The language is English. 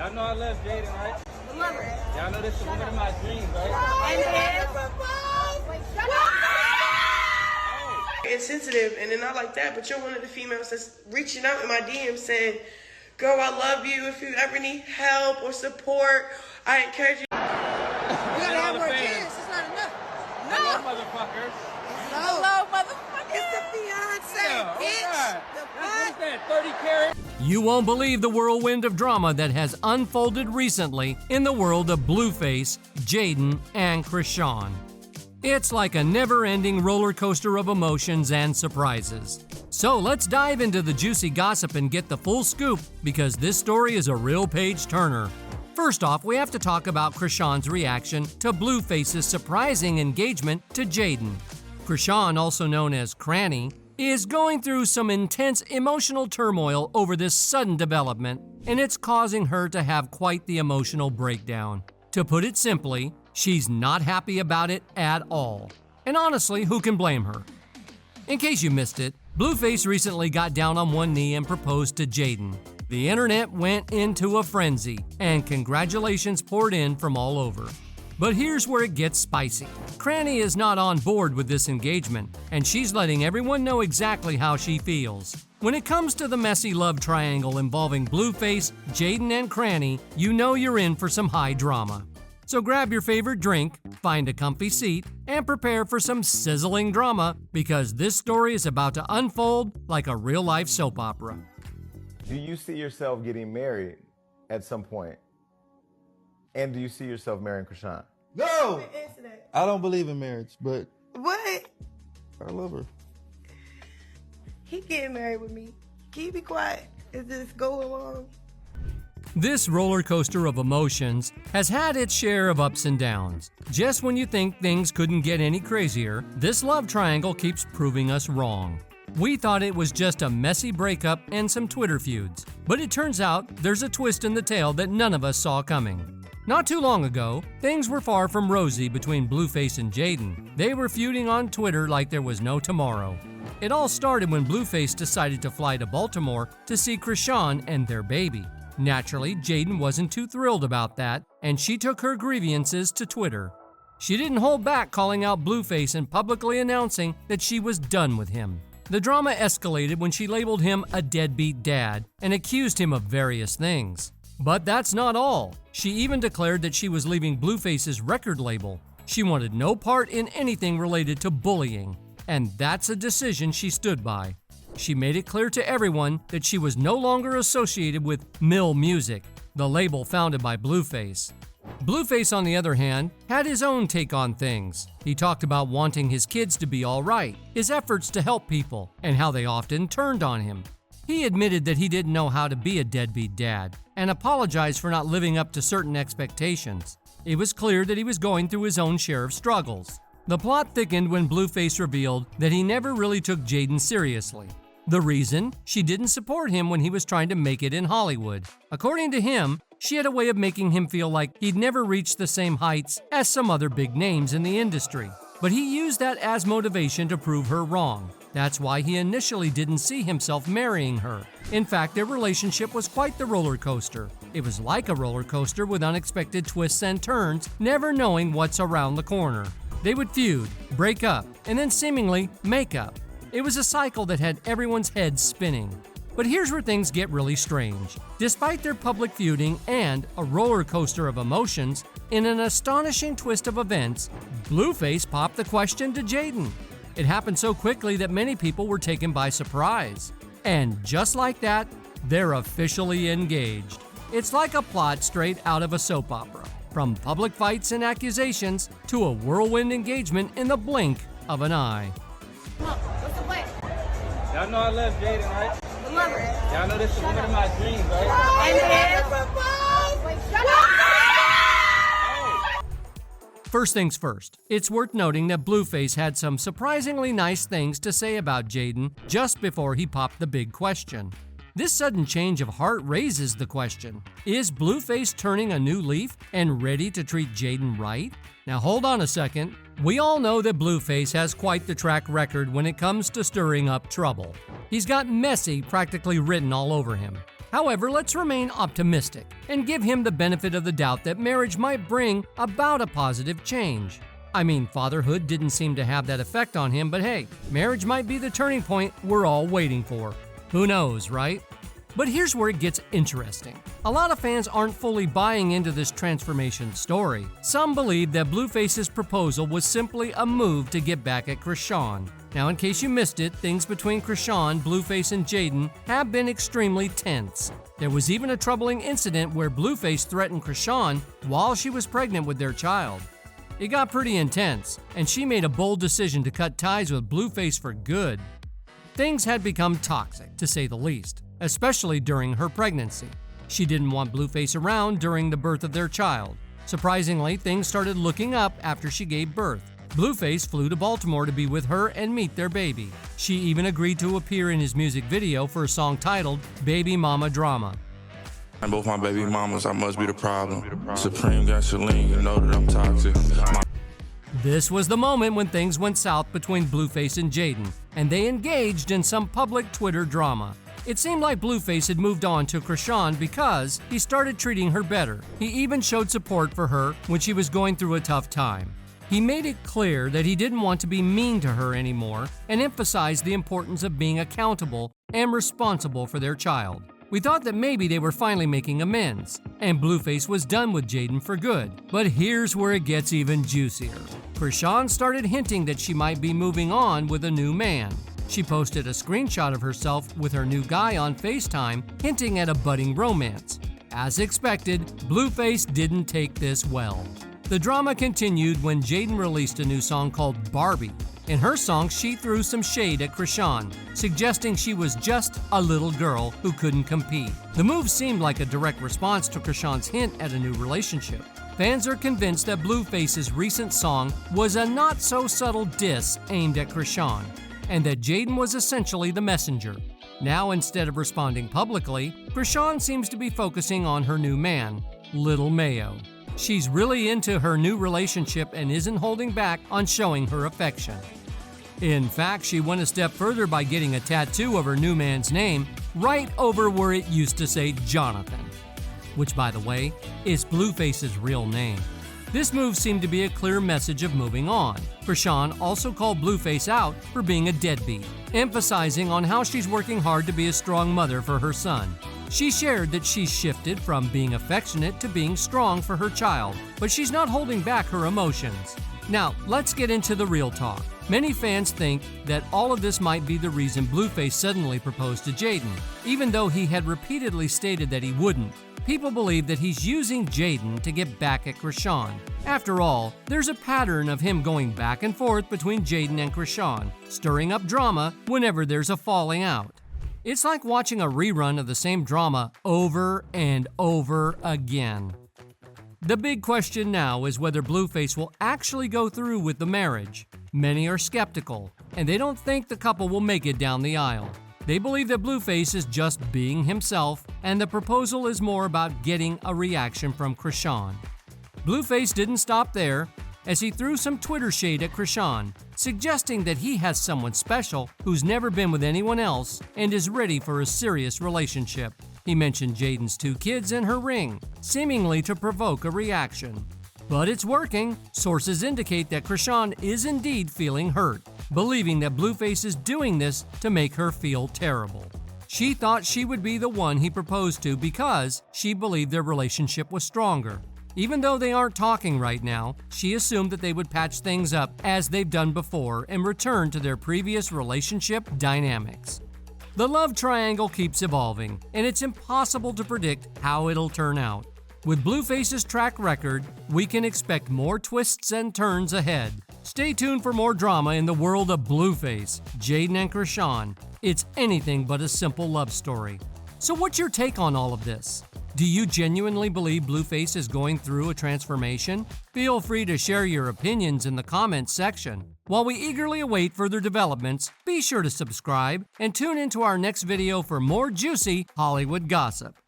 Y'all know I love Jaidyn, right? I love her. Y'all know this is the woman of my dreams, right? And it's sensitive, and then not like that, but you're one of the females that's reaching out in my DMs saying, girl, I love you. If you ever need help or support, I encourage you. You gotta have more kids. It's not enough. No. Hello, motherfuckers. Hello, motherfucker. It's the fiance, Yeah, bitch. oh The What is fuck? that, 30 carat? You won't believe the whirlwind of drama that has unfolded recently in the world of Blueface, Jaidyn, and Chrisean. It's like a never-ending roller coaster of emotions and surprises. So let's dive into the juicy gossip and get the full scoop, because this story is a real page-turner. First off, we have to talk about Chrisean's reaction to Blueface's surprising engagement to Jaidyn. Chrisean, also known as Crani, is going through some intense emotional turmoil over this sudden development, and it's causing her to have quite the emotional breakdown. To put it simply, she's not happy about it at all. And honestly, who can blame her? In case you missed it, Blueface recently got down on one knee and proposed to Jaidyn. The internet went into a frenzy, and congratulations poured in from all over. But here's where it gets spicy. Crani is not on board with this engagement, and she's letting everyone know exactly how she feels. When it comes to the messy love triangle involving Blueface, Jaidyn, and Crani, you know you're in for some high drama. So grab your favorite drink, find a comfy seat, and prepare for some sizzling drama, because this story is about to unfold like a real-life soap opera. Do you see yourself getting married at some point? And do you see yourself marrying Chrisean? No! Answer that. I don't believe in marriage, but What? I love her. He getting married with me. Can you be quiet? Is this go along? This roller coaster of emotions has had its share of ups and downs. Just when you think things couldn't get any crazier, this love triangle keeps proving us wrong. We thought it was just a messy breakup and some Twitter feuds, but it turns out there's a twist in the tale that none of us saw coming. Not too long ago, things were far from rosy between Blueface and Jaidyn. They were feuding on Twitter like there was no tomorrow. It all started when Blueface decided to fly to Baltimore to see Chrisean and their baby. Naturally, Jaidyn wasn't too thrilled about that, and she took her grievances to Twitter. She didn't hold back calling out Blueface and publicly announcing that she was done with him. The drama escalated when she labeled him a deadbeat dad and accused him of various things. But that's not all. She even declared that she was leaving Blueface's record label. She wanted no part in anything related to bullying, and that's a decision she stood by. She made it clear to everyone that she was no longer associated with Mill Music, the label founded by Blueface. Blueface, on the other hand, had his own take on things. He talked about wanting his kids to be all right, his efforts to help people, and how they often turned on him. He admitted that he didn't know how to be a deadbeat dad, and apologized for not living up to certain expectations. It was clear that he was going through his own share of struggles. The plot thickened when Blueface revealed that he never really took Jaidyn seriously. The reason? She didn't support him when he was trying to make it in Hollywood. According to him, she had a way of making him feel like he'd never reached the same heights as some other big names in the industry. But he used that as motivation to prove her wrong. That's why he initially didn't see himself marrying her. In fact, their relationship was quite the roller coaster. It was like a roller coaster with unexpected twists and turns, never knowing what's around the corner. They would feud, break up, and then seemingly make up. It was a cycle that had everyone's heads spinning. But here's where things get really strange. Despite their public feuding and a roller coaster of emotions, in an astonishing twist of events, Blueface popped the question to Jaidyn. It happened so quickly that many people were taken by surprise. And just like that, they're officially engaged. It's like a plot straight out of a soap opera. From public fights and accusations to a whirlwind engagement in the blink of an eye. What's the plan? Y'all know I love Jaidyn, right? I love her. Y'all know this is the woman of my dreams, right? And shut up! First things first, it's worth noting that Blueface had some surprisingly nice things to say about Jaidyn just before he popped the big question. This sudden change of heart raises the question, is Blueface turning a new leaf and ready to treat Jaidyn right? Now hold on a second. We all know that Blueface has quite the track record when it comes to stirring up trouble. He's got messy practically written all over him. However, let's remain optimistic and give him the benefit of the doubt that marriage might bring about a positive change. I mean, fatherhood didn't seem to have that effect on him, but hey, marriage might be the turning point we're all waiting for. Who knows, right? But here's where it gets interesting. A lot of fans aren't fully buying into this transformation story. Some believe that Blueface's proposal was simply a move to get back at Chrisean. Now, in case you missed it, things between Chrisean, Blueface, and Jaidyn have been extremely tense. There was even a troubling incident where Blueface threatened Chrisean while she was pregnant with their child. It got pretty intense, and she made a bold decision to cut ties with Blueface for good. Things had become toxic, to say the least, especially during her pregnancy. She didn't want Blueface around during the birth of their child. Surprisingly, things started looking up after she gave birth. Blueface flew to Baltimore to be with her and meet their baby. She even agreed to appear in his music video for a song titled Baby Mama Drama. And both my baby mamas, I must be the problem. Supreme gasoline, you know that I'm toxic. This was the moment when things went south between Blueface and Jaidyn, and they engaged in some public Twitter drama. It seemed like Blueface had moved on to Chrisean because he started treating her better. He even showed support for her when she was going through a tough time. He made it clear that he didn't want to be mean to her anymore and emphasized the importance of being accountable and responsible for their child. We thought that maybe they were finally making amends, and Blueface was done with Jaidyn for good. But here's where it gets even juicier. Chrisean started hinting that she might be moving on with a new man. She posted a screenshot of herself with her new guy on FaceTime, hinting at a budding romance. As expected, Blueface didn't take this well. The drama continued when Jaidyn released a new song called Barbie. In her song, she threw some shade at Chrisean, suggesting she was just a little girl who couldn't compete. The move seemed like a direct response to Chrisean's hint at a new relationship. Fans are convinced that Blueface's recent song was a not-so-subtle diss aimed at Chrisean, and that Jaidyn was essentially the messenger. Now, instead of responding publicly, Chrisean seems to be focusing on her new man, Little Mayo. She's really into her new relationship and isn't holding back on showing her affection. In fact, she went a step further by getting a tattoo of her new man's name right over where it used to say Jonathan, which, by the way, is Blueface's real name. This move seemed to be a clear message of moving on. Chrisean also called Blueface out for being a deadbeat, emphasizing on how she's working hard to be a strong mother for her son. She shared that she's shifted from being affectionate to being strong for her child, but she's not holding back her emotions. Now, let's get into the real talk. Many fans think that all of this might be the reason Blueface suddenly proposed to Jaidyn, even though he had repeatedly stated that he wouldn't. People believe that he's using Jaidyn to get back at Chrisean. After all, there's a pattern of him going back and forth between Jaidyn and Chrisean, stirring up drama whenever there's a falling out. It's like watching a rerun of the same drama over and over again. The big question now is whether Blueface will actually go through with the marriage. Many are skeptical, and they don't think the couple will make it down the aisle. They believe that Blueface is just being himself, and the proposal is more about getting a reaction from Chrisean. Blueface didn't stop there, as he threw some Twitter shade at Chrisean, suggesting that he has someone special who's never been with anyone else and is ready for a serious relationship. He mentioned Jaidyn's 2 kids and her ring, seemingly to provoke a reaction. But it's working. Sources indicate that Chrisean is indeed feeling hurt, believing that Blueface is doing this to make her feel terrible. She thought she would be the one he proposed to because she believed their relationship was stronger. Even though they aren't talking right now, she assumed that they would patch things up as they've done before and return to their previous relationship dynamics. The love triangle keeps evolving, and it's impossible to predict how it'll turn out. With Blueface's track record, we can expect more twists and turns ahead. Stay tuned for more drama in the world of Blueface, Jaidyn and Chrisean. It's anything but a simple love story. So what's your take on all of this? Do you genuinely believe Blueface is going through a transformation? Feel free to share your opinions in the comments section. While we eagerly await further developments, be sure to subscribe and tune into our next video for more juicy Hollywood gossip.